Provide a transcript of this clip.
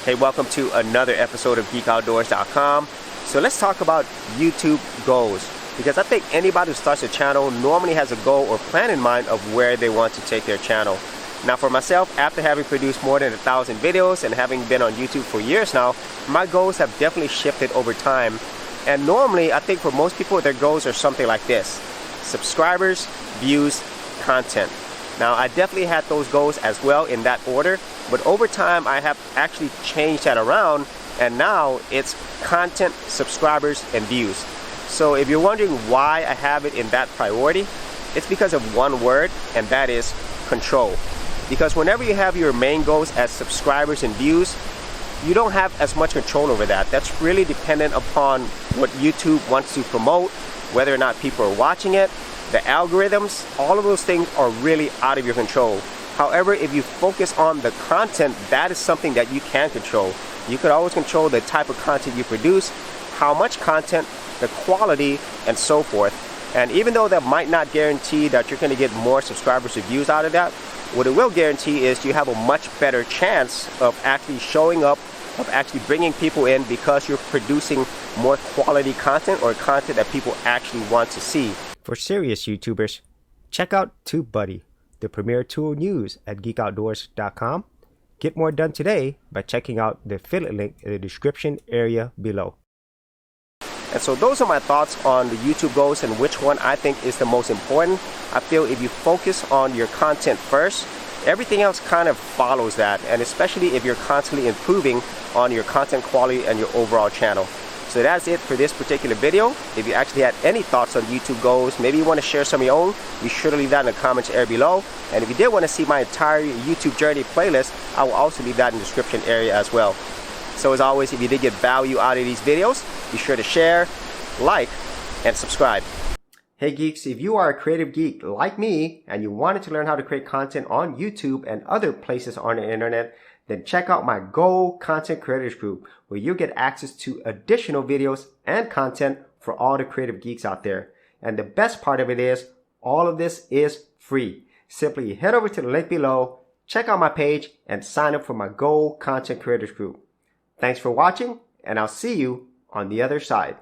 Hey, welcome to another episode of GeekOutdoors.com. So let's talk about YouTube goals, because I think anybody who starts a channel normally has a goal or plan in mind of where they want to take their channel. Now for myself, after having produced more than 1,000 videos and having been on YouTube for years now, my goals have definitely shifted over time. And normally, I think for most people, their goals are something like this: subscribers, views, content. Now I definitely had those goals as well in that order, but over time I have actually changed that around, and now it's content, subscribers, and views. So if you're wondering why I have it in that priority, it's because of one word, and that is control. Because whenever you have your main goals as subscribers and views, you don't have as much control over that. That's really dependent upon what YouTube wants to promote, whether or not people are watching it, the algorithms. All of those things are really out of your control. However, if you focus on the content, that is something that you can control. You can always control the type of content you produce, how much content, the quality, and so forth. And even though that might not guarantee that you're going to get more subscribers or views out of that, what it will guarantee is you have a much better chance of actually showing up, of actually bringing people in, because you're producing more quality content, or content that people actually want to see. For serious YouTubers, check out TubeBuddy, the premier tool news at GeekOutdoors.com. Get more done today by checking out the affiliate link in the description area below. And so those are my thoughts on the YouTube goals and which one I think is the most important. I feel if you focus on your content first, everything else kind of follows that, and especially if you're constantly improving on your content quality and your overall channel. So that's it for this particular video. If you actually had any thoughts on YouTube goals, maybe you want to share some of your own, be sure to leave that in the comments area below. And if you did want to see my entire YouTube journey playlist, I will also leave that in the description area as well. So as always, if you did get value out of these videos, be sure to share, like, and subscribe. Hey geeks, if you are a creative geek like me and you wanted to learn how to create content on YouTube and other places on the internet, then check out my Go Content Creators Group, where you get access to additional videos and content for all the creative geeks out there. And the best part of it is, all of this is free. Simply head over to the link below, check out my page, and sign up for my Go Content Creators Group. Thanks for watching, and I'll see you on the other side.